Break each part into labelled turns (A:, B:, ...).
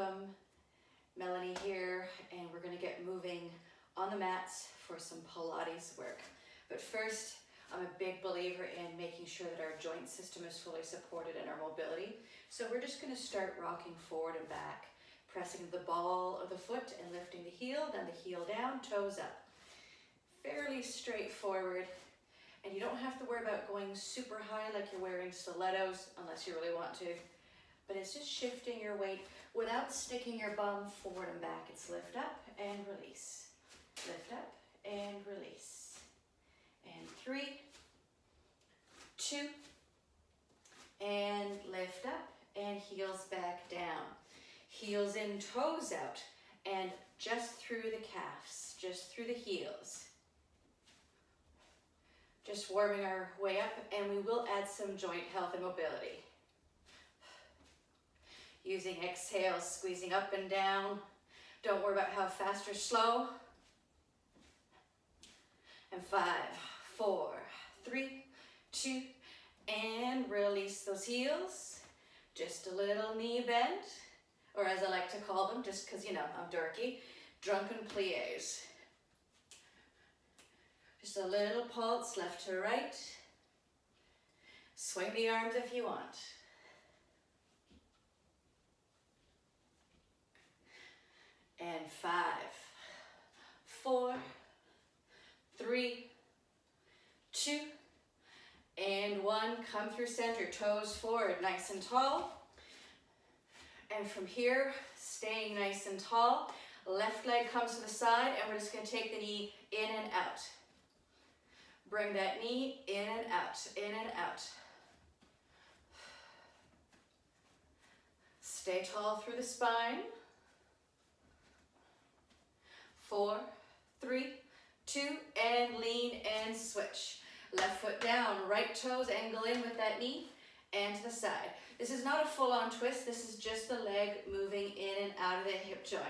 A: welcome. Melanie here, and we're going to get moving on the mats for some Pilates work. But first, I'm a big believer in making sure that our joint system is fully supported in our mobility. So we're just going to start rocking forward and back, pressing the ball of the foot and lifting the heel, then the heel down, toes up. Fairly straightforward, and you don't have to worry about going super high like you're wearing stilettos unless you really want to. But it's just shifting your weight without sticking your bum forward and back. It's lift up and release. Lift up and release. And 3, 2, and lift up and heels back down. Heels in, toes out, and just through the calves, just through the heels. Just warming our way up, and we will add some joint health and mobility. Using exhale, squeezing up and down. Don't worry about how fast or slow. And 5, 4, 3, 2, and release those heels. Just a little knee bend, or as I like to call them, just because, you know, I'm dorky, drunken plies. Just a little pulse left to right. Swing the arms if you want. And 5, 4, 3, 2, and 1. Come through center, toes forward, nice and tall. And from here, staying nice and tall, left leg comes to the side, and we're just going to take the knee in and out. Bring that knee in and out, in and out. Stay tall through the spine. 4, 3, 2, and lean and switch. Left foot down, right toes angle in with that knee and to the side. This is not a full-on twist, this is just the leg moving in and out of the hip joint.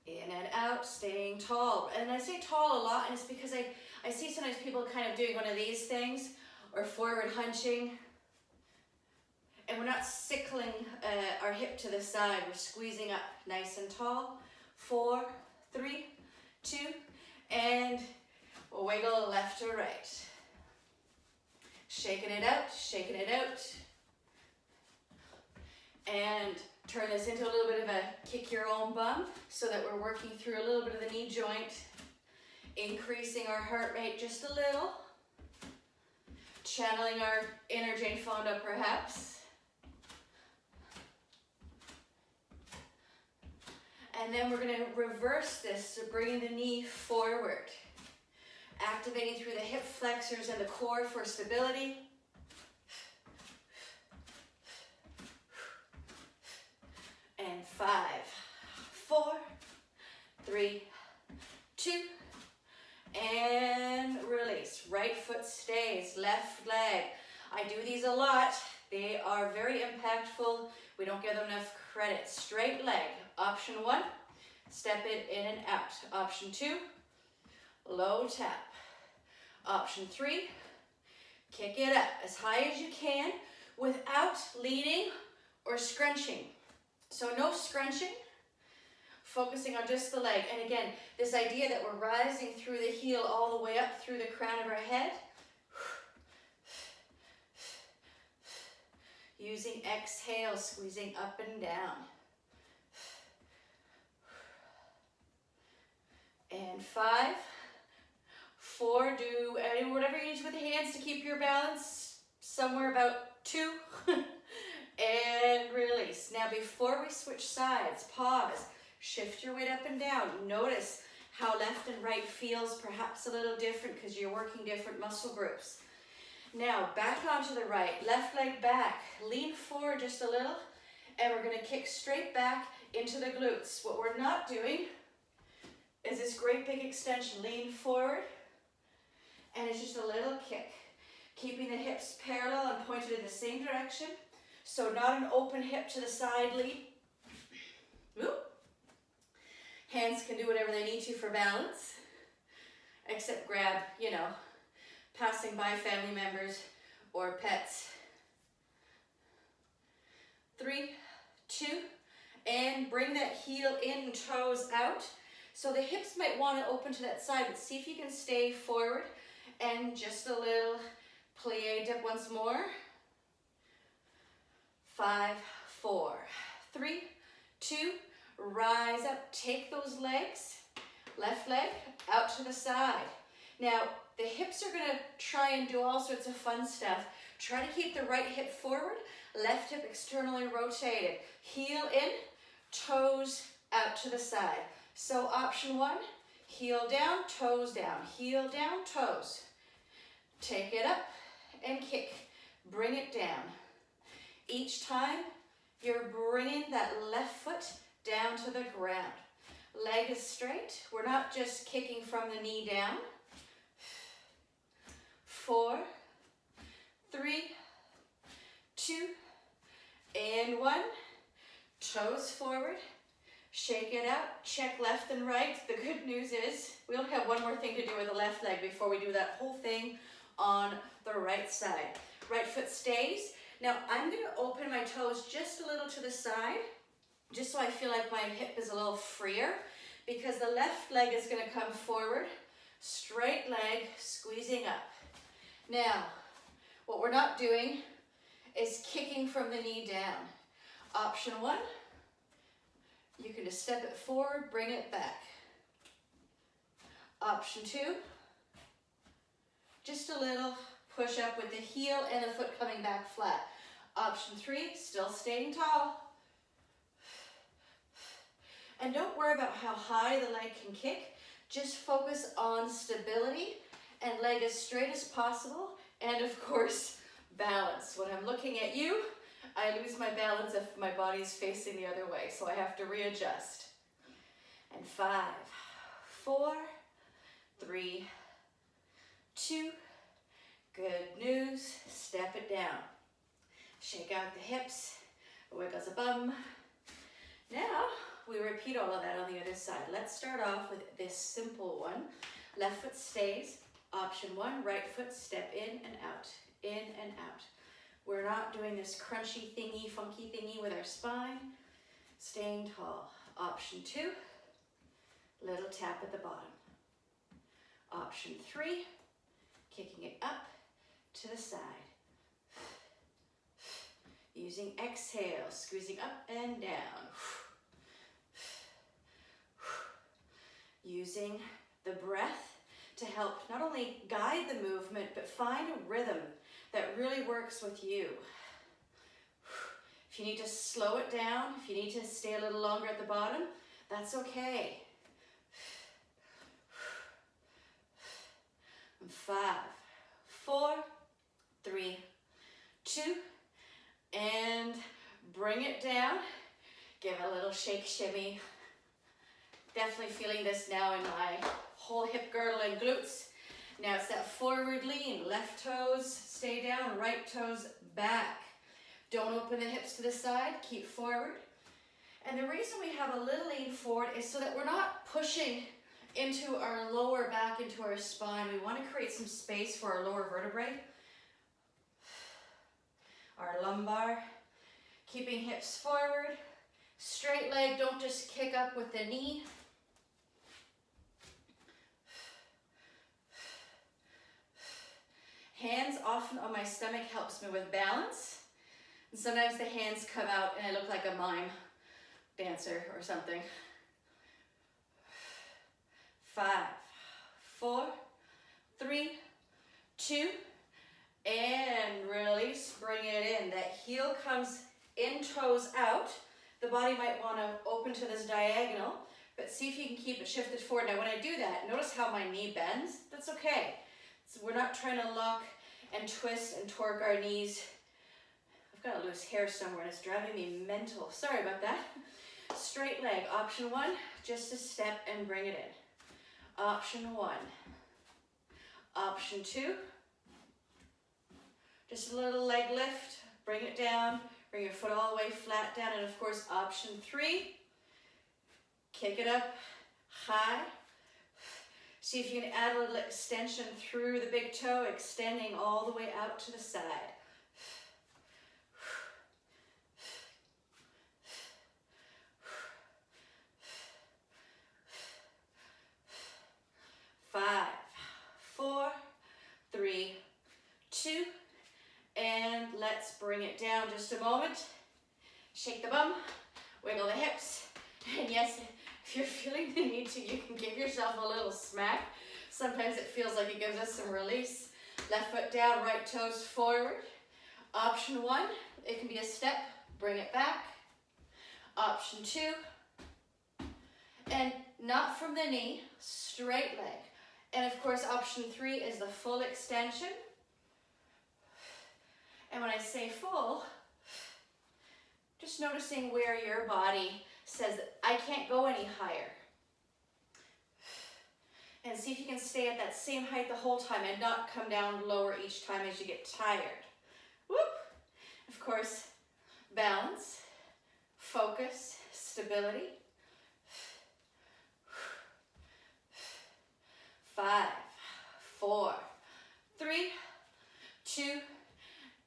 A: In and out, staying tall. And I say tall a lot, and it's because I see sometimes people kind of doing one of these things, or forward hunching, and we're not sickling our hip to the side. We're squeezing up nice and tall. 4, 3, 2, and wiggle left to right. Shaking it out, shaking it out. And turn this into a little bit of a kick your own bum so that we're working through a little bit of the knee joint, increasing our heart rate just a little, channeling our inner Jane Fonda perhaps. And then we're going to reverse this, so bringing the knee forward, activating through the hip flexors and the core for stability. And 5, 4, 3, 2, and release. Right foot stays, left leg. I do these a lot. They are very impactful. We don't give them enough credit. Straight leg. Option 1, step it in and out. Option 2, low tap. Option 3, kick it up as high as you can without leaning or scrunching. So no scrunching, focusing on just the leg. And again, this idea that we're rising through the heel all the way up through the crown of our head. Using exhale, squeezing up and down. And 5, 4, do whatever you need with the hands to keep your balance, somewhere about 2, and release. Now before we switch sides, pause, shift your weight up and down. Notice how left and right feels perhaps a little different because you're working different muscle groups. Now back onto the right, left leg back, lean forward just a little, and we're going to kick straight back into the glutes. What we're not doing is this great big extension. Lean forward, and it's just a little kick. Keeping the hips parallel and pointed in the same direction. So not an open hip to the side lead. Whoop. Hands can do whatever they need to for balance, except grab, you know, passing by family members or pets. 3, 2, and bring that heel in, toes out. So the hips might want to open to that side, but see if you can stay forward and just a little plie dip once more. 5, 4, 3, 2, rise up, take those legs, left leg out to the side. Now, the hips are gonna try and do all sorts of fun stuff. Try to keep the right hip forward, left hip externally rotated. Heel in, toes out to the side. So option 1, heel down, toes down, heel down, toes. Take it up and kick, bring it down. Each time, you're bringing that left foot down to the ground. Leg is straight. We're not just kicking from the knee down. 4, 3, 2, and 1. Toes forward. Shake it out. Check left and right. The good news is we only have one more thing to do with the left leg before we do that whole thing on the right side. Right foot stays. Now I'm going to open my toes just a little to the side, just so I feel like my hip is a little freer, because the left leg is going to come forward, straight leg squeezing up. Now, what we're not doing is kicking from the knee down. Option 1, you can just step it forward, bring it back. Option 2, just a little push up with the heel and the foot coming back flat. Option 3, still staying tall. And don't worry about how high the leg can kick. Just focus on stability and leg as straight as possible. And of course, balance. When I'm looking at you, I lose my balance if my body is facing the other way. So I have to readjust. And 5, 4, 3, 2, good news. Step it down. Shake out the hips, wiggles the bum. Now, we repeat all of that on the other side. Let's start off with this simple one. Left foot stays. Option 1, right foot step in and out, in and out. We're not doing this crunchy thingy, funky thingy with our spine. Staying tall. Option 2, little tap at the bottom. Option 3, kicking it up to the side. Using exhale, squeezing up and down. Using the breath to help not only guide the movement, but find a rhythm that really works with you. If you need to slow it down, if you need to stay a little longer at the bottom, that's okay. 5, 4, 3, 2, and bring it down. Give it a little shake, shimmy. Definitely feeling this now in my whole hip girdle and glutes. Now it's that forward lean. Left toes stay down, right toes back. Don't open the hips to the side, keep forward. And the reason we have a little lean forward is so that we're not pushing into our lower back, into our spine. We want to create some space for our lower vertebrae. Our lumbar. Keeping hips forward. Straight leg, don't just kick up with the knee. Hands often on my stomach helps me with balance. And sometimes the hands come out and I look like a mime dancer or something. 5, 4, 3, 2, and release, bring it in. That heel comes in, toes out. The body might want to open to this diagonal, but see if you can keep it shifted forward. Now when I do that, notice how my knee bends. That's okay. So we're not trying to lock and twist and torque our knees. I've got loose hair somewhere and it's driving me mental. Sorry about that. Straight leg, option 1, just a step and bring it in. Option 1. Option 2, just a little leg lift, bring it down, bring your foot all the way flat down, and of course option 3, kick it up high. See if you can add a little extension through the big toe, extending all the way out to the side. bring it down just a moment. Shake the bum, wiggle the hips. And yes, if you're feeling the need to, you can give yourself a little smack. Sometimes it feels like it gives us some release. Left foot down, right toes forward. Option one, it can be a step, bring it back. Option two, and not from the knee, straight leg. And of course, option three is the full extension. And when I say full, just noticing where your body says, I can't go any higher. And see if you can stay at that same height the whole time and not come down lower each time as you get tired. Whoop! Of course, balance, focus, stability. 5, 4, 3, 2,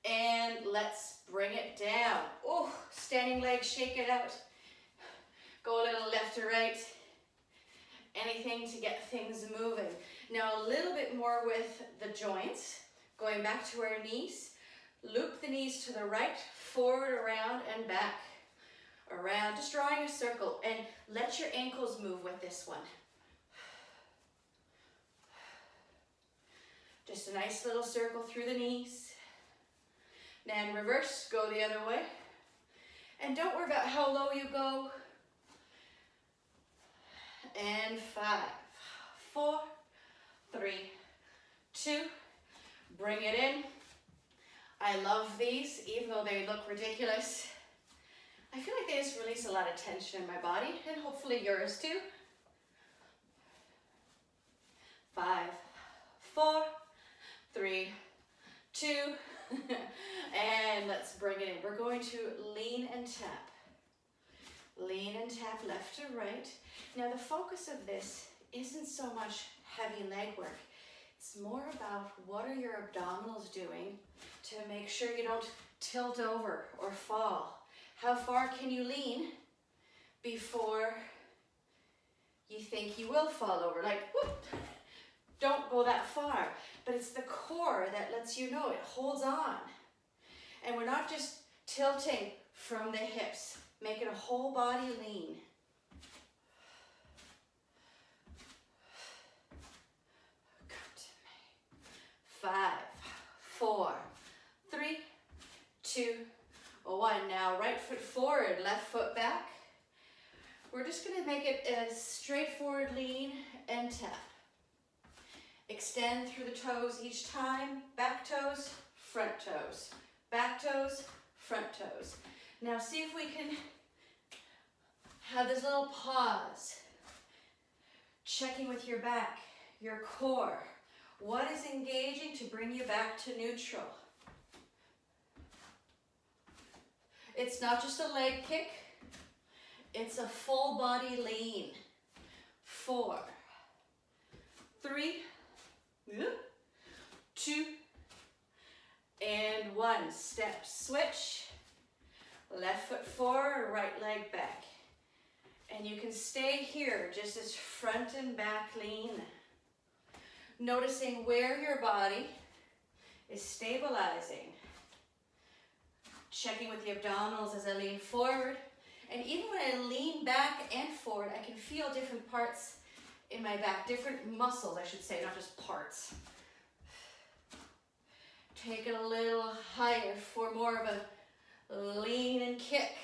A: and let's bring it down. Oh, standing leg, shake it out. Go a little left or right. Anything to get things moving. Now a little bit more with the joints. Going back to our knees. Loop the knees to the right, forward, around, and back. Around, just drawing a circle. And let your ankles move with this one. Just a nice little circle through the knees. Then reverse, go the other way. And don't worry about how low you go. And 5, 4, 3, 2, bring it in. I love these, even though they look ridiculous. I feel like they just release a lot of tension in my body, and hopefully yours too. 5, 4, 3, 2, and let's bring it in. We're going to lean and tap. Lean and tap left to right. Now the focus of this isn't so much heavy leg work. It's more about what are your abdominals doing to make sure you don't tilt over or fall. How far can you lean before you think you will fall over? Like, whoop, don't go that far. But it's the core that lets you know it holds on. And we're not just tilting from the hips. Make it a whole body lean. Come to me. 5, 4, 3, 2, 1. Now right foot forward, left foot back. We're just going to make it a straightforward lean and tap. Extend through the toes each time. Back toes, front toes. Back toes, front toes. Now see if we can have this little pause. Checking with your back, your core. What is engaging to bring you back to neutral? It's not just a leg kick. It's a full body lean. 4, 3, 2, and 1. Step switch. Left foot forward, right leg back. And you can stay here just as front and back lean. Noticing where your body is stabilizing. Checking with the abdominals as I lean forward. And even when I lean back and forward, I can feel different parts in my back, different muscles, I should say, not just parts. Take it a little higher for more of a lean and kick.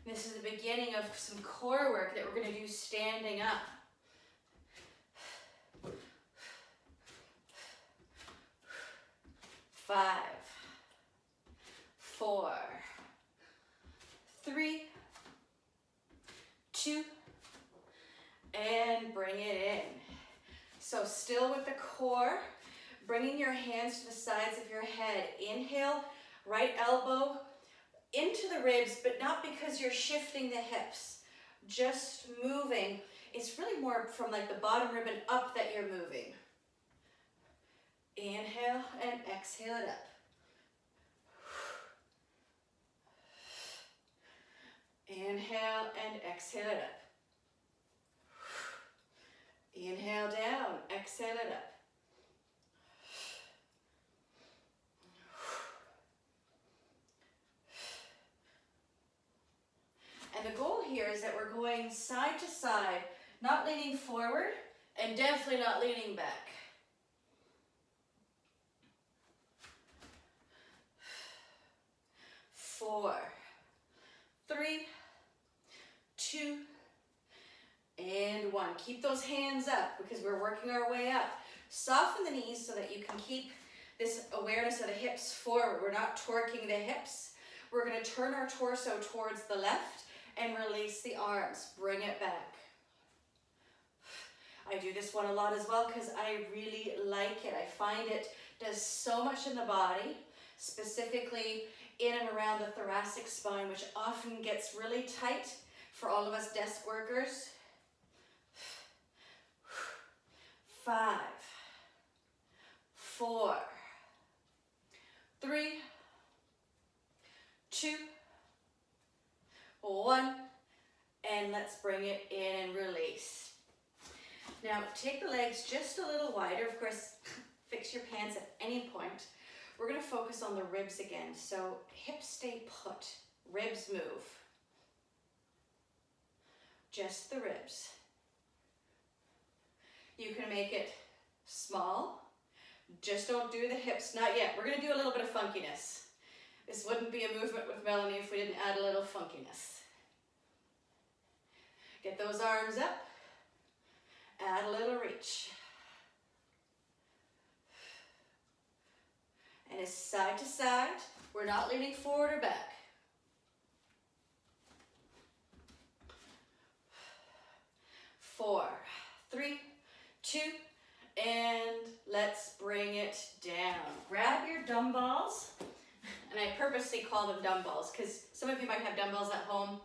A: This is the beginning of some core work that we're going to do standing up. 5, 4, 3, 2, and bring it in. So still with the core, bringing your hands to the sides of your head. Inhale, right elbow into the ribs, but not because you're shifting the hips, just moving. It's really more from like the bottom rib and up that you're moving. Inhale and exhale it up. Inhale and exhale it up. Inhale down, exhale it up. And the goal here is that we're going side to side, not leaning forward and definitely not leaning back. 4, 3, 2, and 1. Keep those hands up because we're working our way up. Soften the knees so that you can keep this awareness of the hips forward. We're not torquing the hips. We're going to turn our torso towards the left and release the arms. Bring it back. I do this one a lot as well because I really like it. I find it does so much in the body, specifically in and around the thoracic spine, which often gets really tight for all of us desk workers. 5, 4, 3, 2, 1, and let's bring it in and release. Now take the legs just a little wider. Of course, fix your pants at any point. We're going to focus on the ribs again. So hips stay put, ribs move. Just the ribs. You can make it small. Just don't do the hips, not yet. We're going to do a little bit of funkiness. This wouldn't be a movement with Melanie if we didn't add a little funkiness. Get those arms up. Add a little reach. And it's side to side. We're not leaning forward or back. 4, 3, 2, and let's bring it down. Grab your dumbbells, and I purposely call them dumbbells because some of you might have dumbbells at home.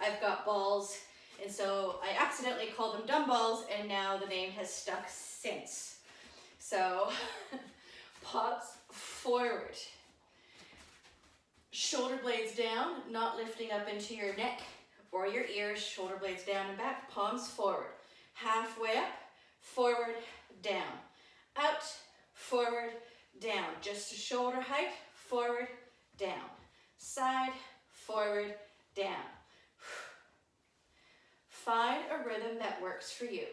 A: I've got balls, and so I accidentally called them dumbbells, and now the name has stuck since. So, pops forward. Shoulder blades down, not lifting up into your neck or your ears. Shoulder blades down and back, palms forward. Halfway up, forward, down. Out, forward, down. Just to shoulder height, forward, down. Side, forward, down. Find a rhythm that works for you.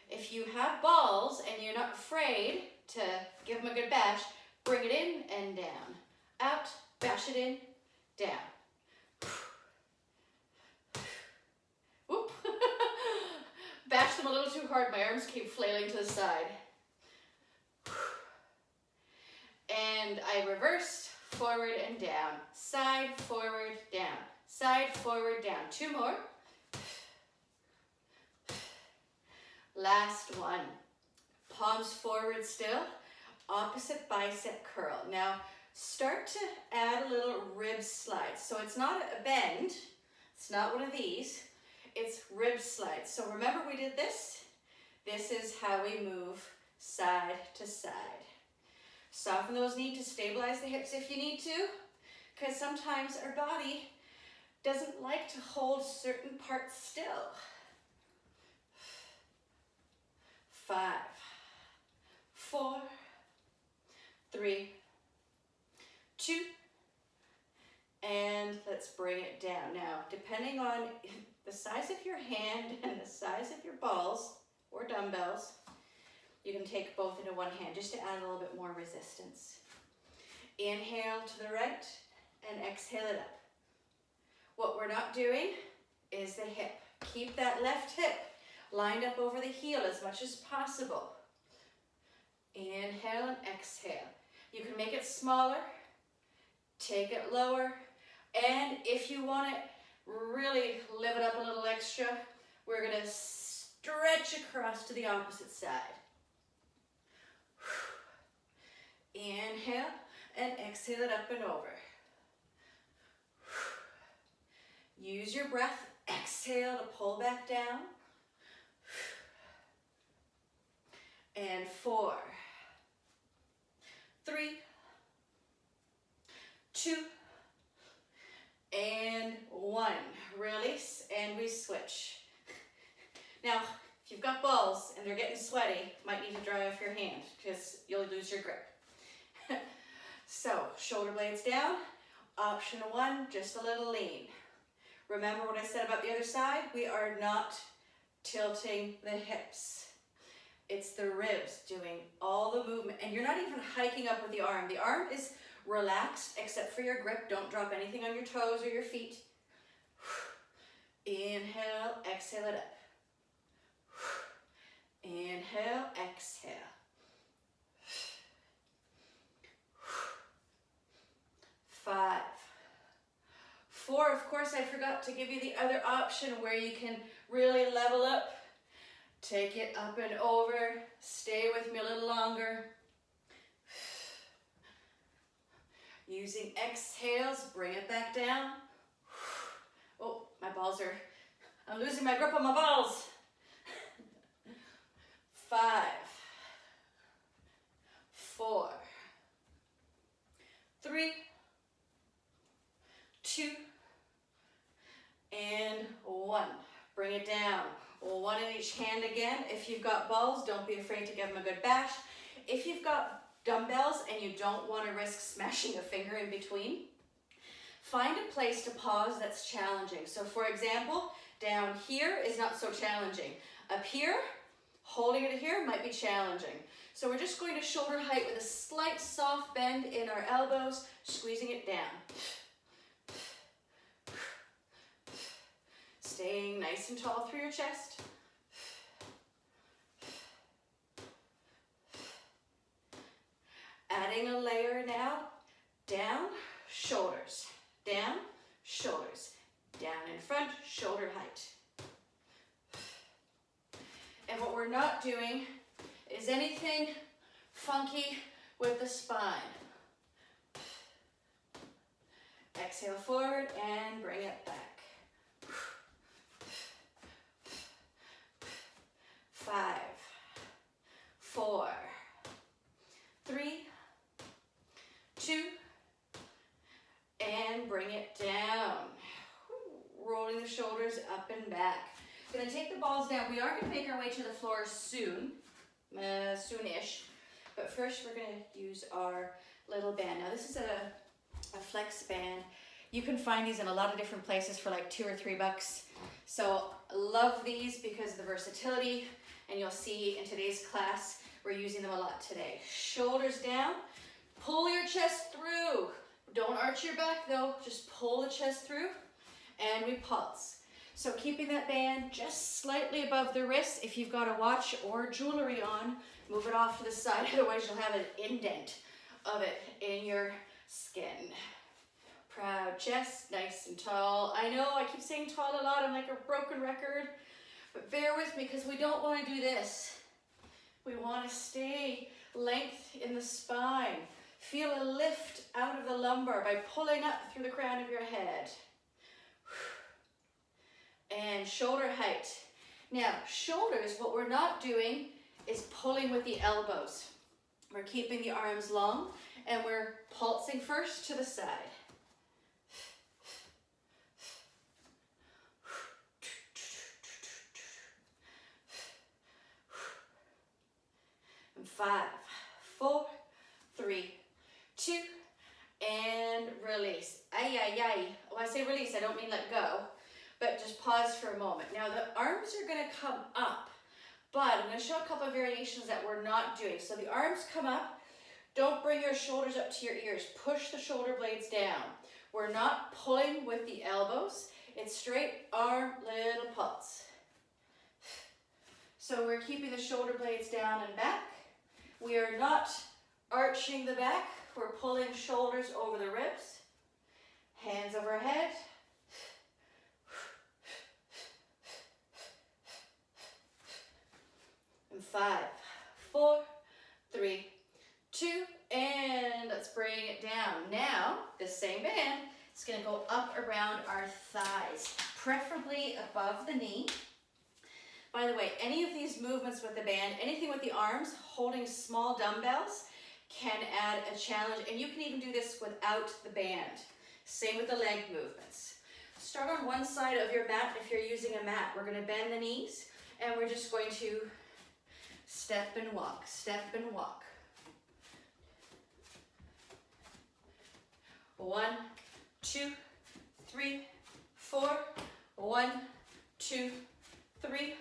A: If you have balls and you're not afraid to give them a good bash, bring it in and down. Out, bash it in, down. Whoop. Bash them a little too hard, my arms keep flailing to the side. And I reversed, forward and down. Side, forward, down. Side, forward, down. 2 more. Last one. Palms forward still. Opposite bicep curl. Now start to add a little rib slide. So it's not a bend. It's not one of these. It's rib slide. So remember we did this? This is how we move side to side. Soften those knees to stabilize the hips if you need to, because sometimes our body doesn't like to hold certain parts still. 5, 4, 3, 2, and let's bring it down. Now, depending on the size of your hand and the size of your balls or dumbbells, you can take both into one hand just to add a little bit more resistance. Inhale to the right and exhale it up. What we're not doing is the hip. Keep that left hip lined up over the heel as much as possible. Inhale and exhale. You can make it smaller, take it lower, and if you want it, really live it up a little extra, we're going to stretch across to the opposite side. Inhale and exhale it up and over. Use your breath. Exhale to pull back down. And 4, 3, 2, and 1. Release, and we switch. Now, if you've got balls and they're getting sweaty, might need to dry off your hand because you'll lose your grip. So, shoulder blades down, Option one, just a little lean. Remember what I said about the other side? We are not tilting the hips. It's the ribs doing all the movement, and you're not even hiking up with the arm. The arm is relaxed except for your grip. Don't drop anything on your toes or your feet. Inhale, exhale it up. Inhale, exhale. 5, 4, of course I forgot to give you the other option where you can really level up. Take it up and over. Stay with me a little longer. Using exhales, bring it back down. Oh, my balls are, I'm losing my grip on my balls. 5, 4, 3, 2, and 1. Bring it down. One in each hand again. If you've got balls, don't be afraid to give them a good bash. If you've got dumbbells and you don't want to risk smashing a finger in between, find a place to pause that's challenging. So for example, down here is not so challenging. Up here, holding it here might be challenging. So we're just going to shoulder height with a slight soft bend in our elbows, squeezing it down. Staying nice and tall through your chest. Adding a layer now. Down, shoulders. Down, shoulders. Down in front, shoulder height. And what we're not doing is anything funky with the spine. Exhale forward and bring it back. 5, 4, 3, 2, and bring it down. Rolling the shoulders up and back. Gonna take the balls down. We are gonna make our way to the floor soon, soonish. But first we're gonna use our little band. Now this is a flex band. You can find these in a lot of different places for like $2 or $3. So love these because of the versatility. And you'll see in today's class, we're using them a lot today. Shoulders down, pull your chest through. Don't arch your back though, just pull the chest through and we pulse. So keeping that band just slightly above the wrist. If you've got a watch or jewelry on, move it off to the side, otherwise you'll have an indent of it in your skin. Proud chest, nice and tall. I know I keep saying tall a lot, I'm like a broken record. But bear with me because we don't want to do this. We want to stay length in the spine. Feel a lift out of the lumbar by pulling up through the crown of your head. And shoulder height. Now, shoulders, what we're not doing is pulling with the elbows. We're keeping the arms long and we're pulsing first to the side. And 5, 4, 3, 2, and release. Ay, ay, ay. When I say release, I don't mean let go, but just pause for a moment. Now the arms are gonna come up, but I'm gonna show a couple of variations that we're not doing. So the arms come up, don't bring your shoulders up to your ears. Push the shoulder blades down. We're not pulling with the elbows. It's straight arm, little pulse. So we're keeping the shoulder blades down and back. We are not arching the back. We're pulling shoulders over the ribs. Hands overhead. And 5, 4, 3, 2, and let's bring it down. Now, the same band is going to go up around our thighs, preferably above the knee. By the way, any of these movements with the band, anything with the arms, holding small dumbbells, can add a challenge, and you can even do this without the band. Same with the leg movements. Start on one side of your mat if you're using a mat. We're going to bend the knees, and we're just going to step and walk, step and walk. 1, 2, 3, 4. 1, 2, 3,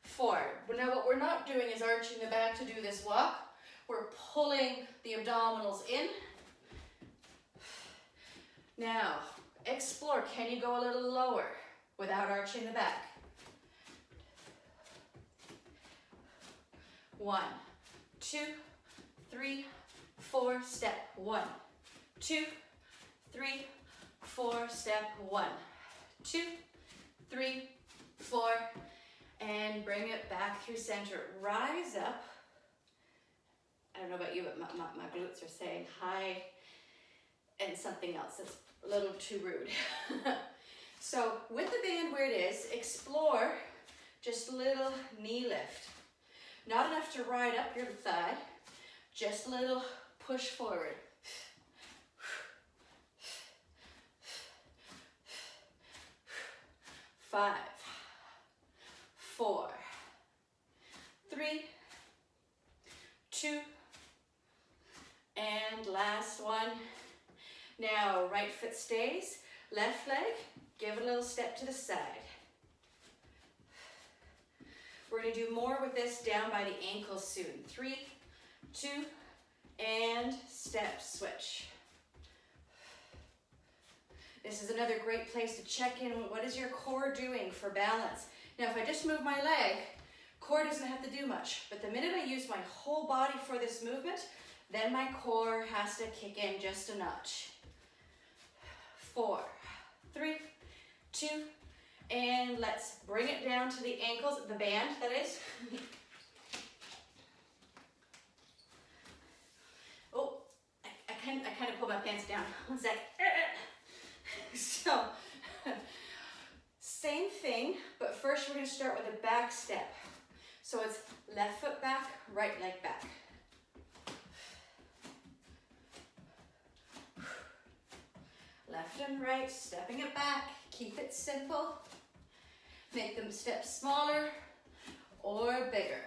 A: 4. But now what we're not doing is arching the back to do this walk. We're pulling the abdominals in. Now, explore. Can you go a little lower without arching the back? 1, 2, 3, 4. Step 1, 2, 3, 4. Step 1, 2, 3, 4. And bring it back through center. Rise up. I don't know about you, but my glutes are saying hi and something else that's a little too rude. So with the band where it is, explore just a little knee lift. Not enough to ride up your thigh, just a little push forward. 5, 4, 3, 2, and last one. Now, right foot stays, left leg, give a little step to the side. We're gonna do more with this down by the ankles soon. 3, 2, and step switch. This is another great place to check in. What is your core doing for balance? Now, if I just move my leg, core doesn't have to do much. But the minute I use my whole body for this movement, then my core has to kick in just a notch. 4, 3, 2, and let's bring it down to the ankles, the band, that is. Oh, I kind of pulled my pants down. One sec. So, same thing, but first we're going to start with a back step. So it's left foot back, right leg back. Left and right, stepping it back. Keep it simple. Make them steps smaller or bigger.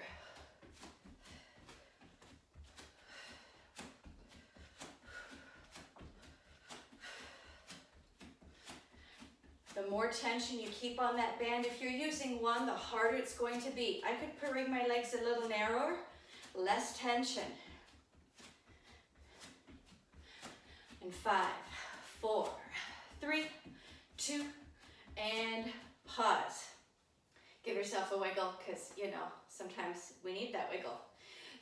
A: The more tension you keep on that band, if you're using one, the harder it's going to be. I could bring my legs a little narrower, less tension. And 5, 4, 3, 2, and pause. Give yourself a wiggle, because, you know, sometimes we need that wiggle.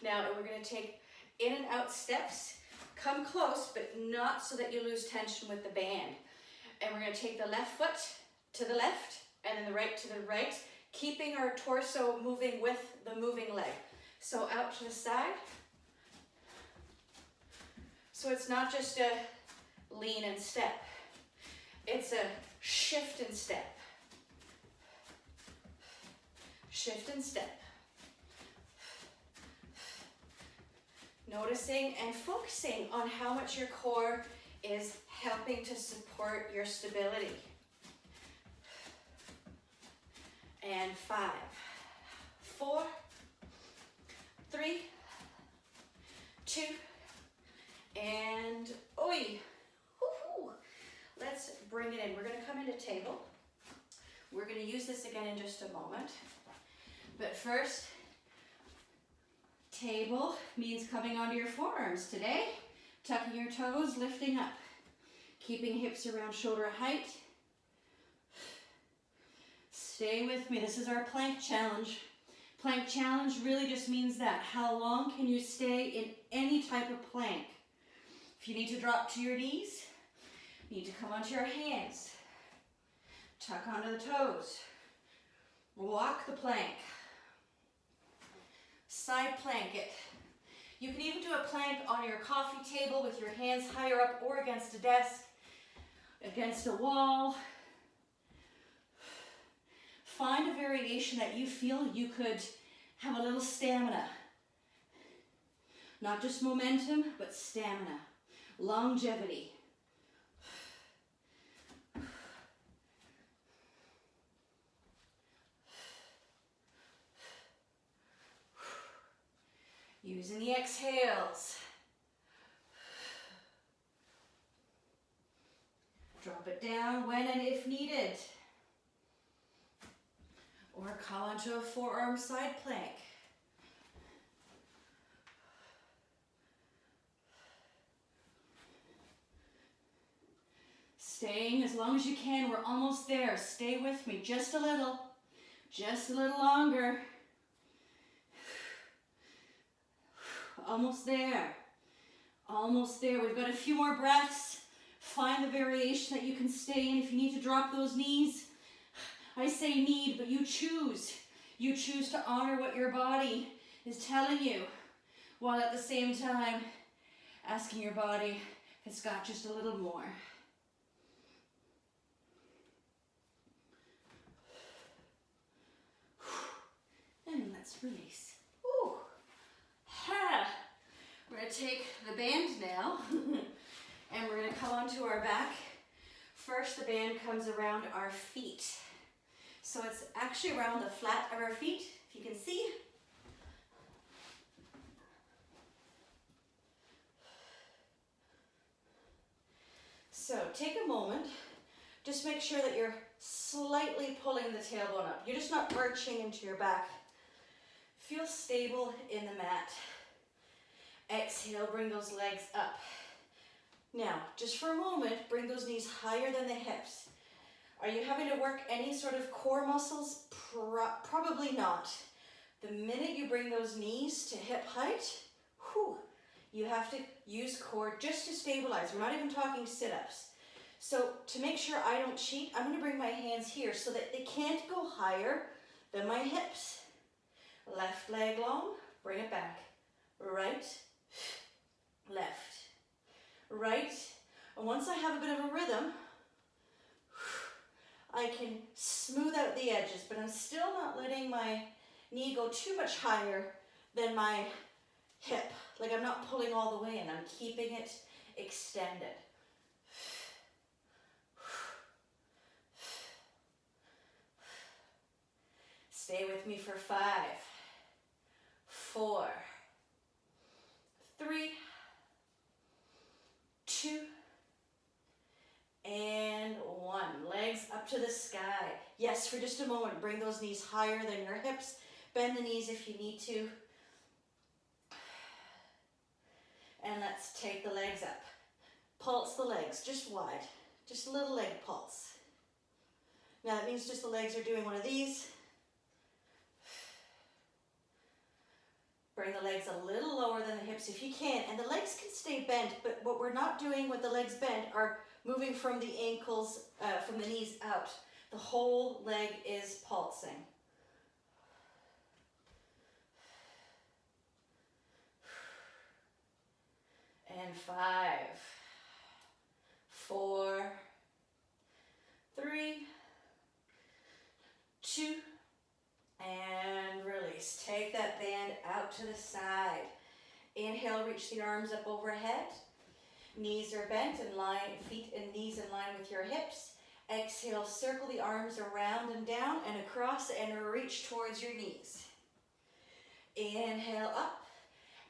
A: Now, we're going to take in and out steps. Come close, but not so that you lose tension with the band. And we're going to take the left foot to the left, and then the right to the right, keeping our torso moving with the moving leg. So out to the side. So it's not just a lean and step. It's a shift and step. Shift and step. Noticing and focusing on how much your core is helping to support your stability. And 5, 4, 3, 2, and oi. Woo-hoo. Let's bring it in. We're going to come into table. We're going to use this again in just a moment. But first, table means coming onto your forearms today. Tucking your toes, lifting up. Keeping hips around shoulder height. Stay with me. This is our plank challenge. Plank challenge really just means that. How long can you stay in any type of plank? If you need to drop to your knees, you need to come onto your hands. Tuck onto the toes. Walk the plank. Side plank it. You can even do a plank on your coffee table with your hands higher up or against a desk, against a wall. Find a variation that you feel you could have a little stamina. Not just momentum, but stamina. Longevity. Using the exhales. Draw Drop it down when and if needed. Or come onto a forearm side plank. Staying as long as you can. We're almost there. Stay with me just a little longer. Almost there. Almost there. We've got a few more breaths. Find the variation that you can stay in. If you need to drop those knees, I say need, but you choose. You choose to honor what your body is telling you, while at the same time asking your body if it's got just a little more. And let's release. Ooh. Ha. We're going to take the band now and we're going to come onto our back. First, the band comes around our feet. So it's actually around the flat of our feet, if you can see. So take a moment. Just make sure that you're slightly pulling the tailbone up. You're just not arching into your back. Feel stable in the mat. Exhale, bring those legs up. Now, just for a moment, bring those knees higher than the hips. Are you having to work any sort of core muscles? Probably not. The minute you bring those knees to hip height, you have to use core just to stabilize. We're not even talking sit-ups. So to make sure I don't cheat, I'm going to bring my hands here so that they can't go higher than my hips. Left leg long, bring it back. Right, left, right. And once I have a bit of a rhythm, I can smooth out the edges, but I'm still not letting my knee go too much higher than my hip. Like I'm not pulling all the way in, I'm keeping it extended. Stay with me for 5, 4, 3, 2, and 1. Legs up to the sky. Yes, for just a moment, bring those knees higher than your hips. Bend the knees if you need to. And let's take the legs up. Pulse the legs, just wide. Just a little leg pulse. Now that means just the legs are doing one of these. Bring the legs a little lower than the hips if you can, and the legs can stay bent, but what we're not doing with the legs bent are moving from the ankles, from the knees out. The whole leg is pulsing. And 5, 4, 3, 2, and release. Take that band out to the side. Inhale, reach the arms up overhead. Knees are bent in line, feet and knees in line with your hips. Exhale, circle the arms around and down and across and reach towards your knees. Inhale up.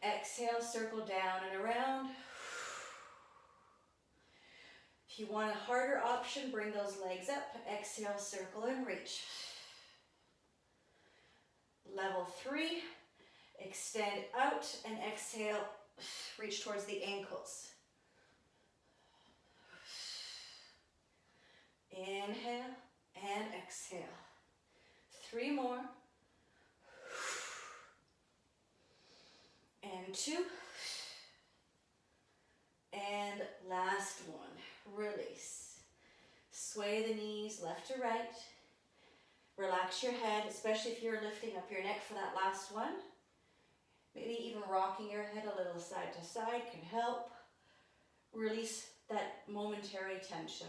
A: Exhale, circle down and around. If you want a harder option, bring those legs up. Exhale, circle and reach. Level 3, extend out and exhale, reach towards the ankles. Inhale and exhale. 3 more. And 2. And last one. Release. Sway the knees left to right. Relax your head, especially if you're lifting up your neck for that last one. Maybe even rocking your head a little side to side can help release that momentary tension.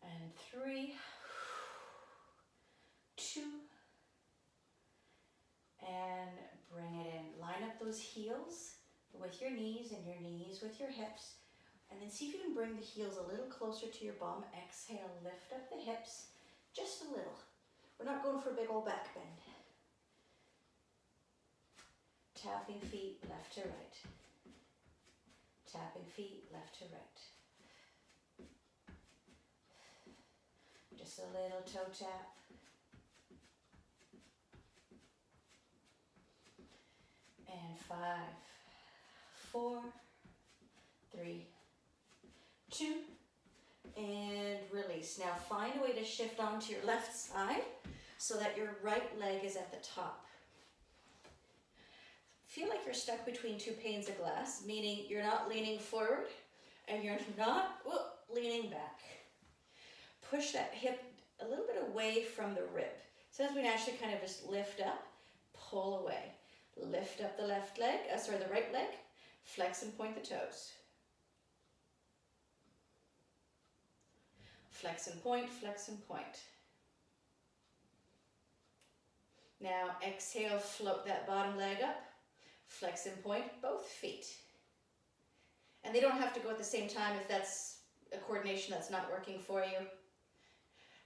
A: And 3, 2, and bring it in. Line up those heels with your knees and your knees with your hips. And then see if you can bring the heels a little closer to your bum. Exhale, lift up the hips just a little. We're not going for a big old back bend. Tapping feet left to right. Tapping feet left to right. Just a little toe tap. And 5, 4, 3, 2, and release. Now find a way to shift onto your left side so that your right leg is at the top. Feel like you're stuck between two panes of glass, meaning you're not leaning forward and you're not leaning back. Push that hip a little bit away from the rib. So as we naturally kind of just lift up, pull away. Lift up the left leg, the right leg, flex and point the toes. Flex and point, flex and point. Now exhale, float that bottom leg up, flex and point both feet. And they don't have to go at the same time if that's a coordination that's not working for you.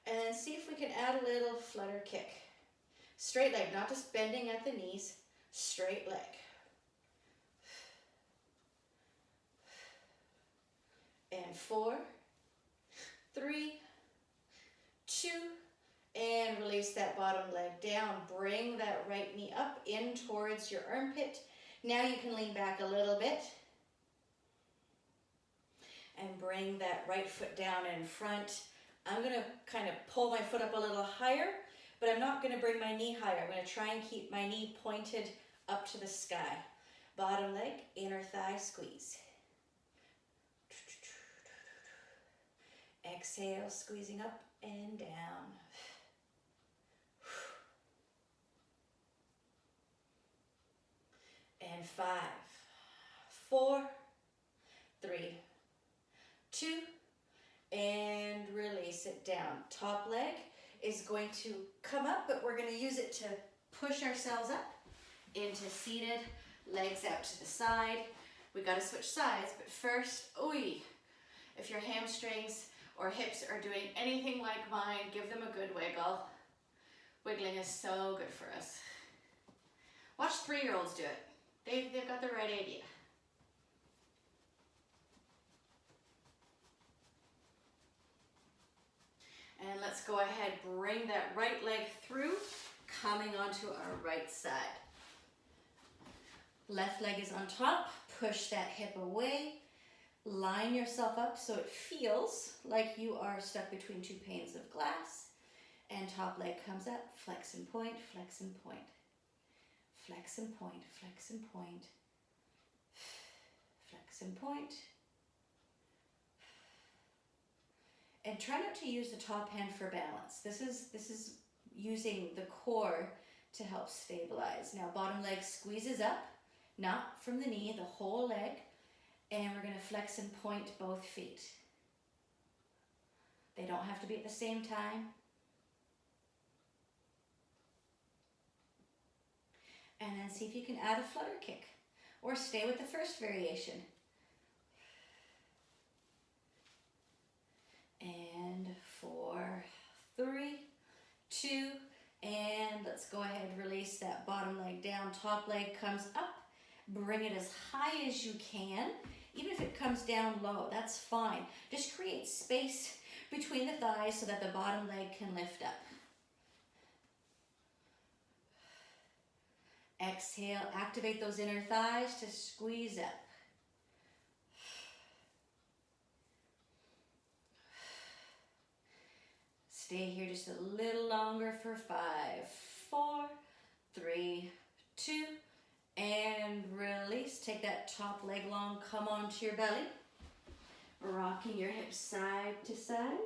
A: And then see if we can add a little flutter kick. Straight leg, not just bending at the knees, straight leg. And 4, 3, 2, and release that bottom leg down. Bring that right knee up in towards your armpit. Now you can lean back a little bit. And bring that right foot down in front. I'm going to kind of pull my foot up a little higher, but I'm not going to bring my knee higher. I'm going to try and keep my knee pointed up to the sky. Bottom leg, inner thigh squeeze. Exhale, squeezing up and down. And 5, 4, 3, 2, and release it down. Top leg is going to come up, but we're going to use it to push ourselves up into seated, legs out to the side. We got to switch sides, but first, if your hamstrings or hips are doing anything like mine, give them a good wiggle. Wiggling is so good for us. Watch 3-year-olds do it. They've got the right idea. And let's go ahead, bring that right leg through, coming onto our right side. Left leg is on top, push that hip away, line yourself up so it feels like you are stuck between two panes of glass, and top leg comes up, flex and point, flex and point. Flex and point, flex and point, flex and point. And try not to use the top hand for balance. This is using the core to help stabilize. Now bottom leg squeezes up, not from the knee, the whole leg. And we're going to flex and point both feet. They don't have to be at the same time. And then see if you can add a flutter kick or stay with the first variation. And 4, 3, 2, and let's go ahead and release that bottom leg down. Top leg comes up. Bring it as high as you can. Even if it comes down low, that's fine. Just create space between the thighs so that the bottom leg can lift up. Exhale, activate those inner thighs to squeeze up. Stay here just a little longer for 5, 4, 3, 2, and release. Take that top leg long, come onto your belly. Rocking your hips side to side.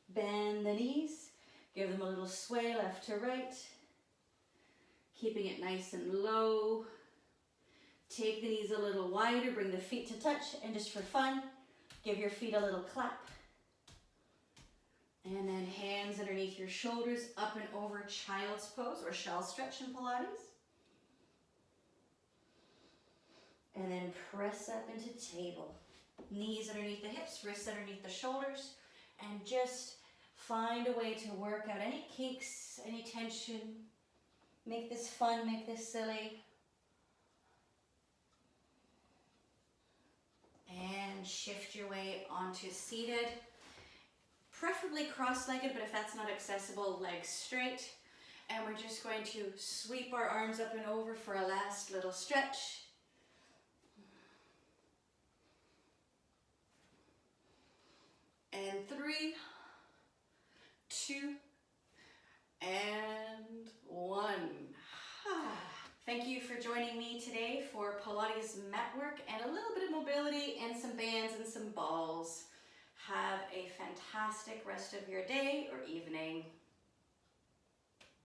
A: Bend the knees. Give them a little sway left to right. Keeping it nice and low. Take the knees a little wider, bring the feet to touch, and just for fun, give your feet a little clap. And then hands underneath your shoulders, up and over child's pose or shell stretch in Pilates. And then press up into table. Knees underneath the hips, wrists underneath the shoulders, and just find a way to work out any kinks, any tension. Make this fun, make this silly. And shift your way onto seated, preferably cross-legged, but if that's not accessible, legs straight. And we're just going to sweep our arms up and over for a last little stretch. And 3, 2, and 1. Thank you for joining me today for Pilates mat work and a little bit of mobility and some bands and some balls. Have a fantastic rest of your day or evening.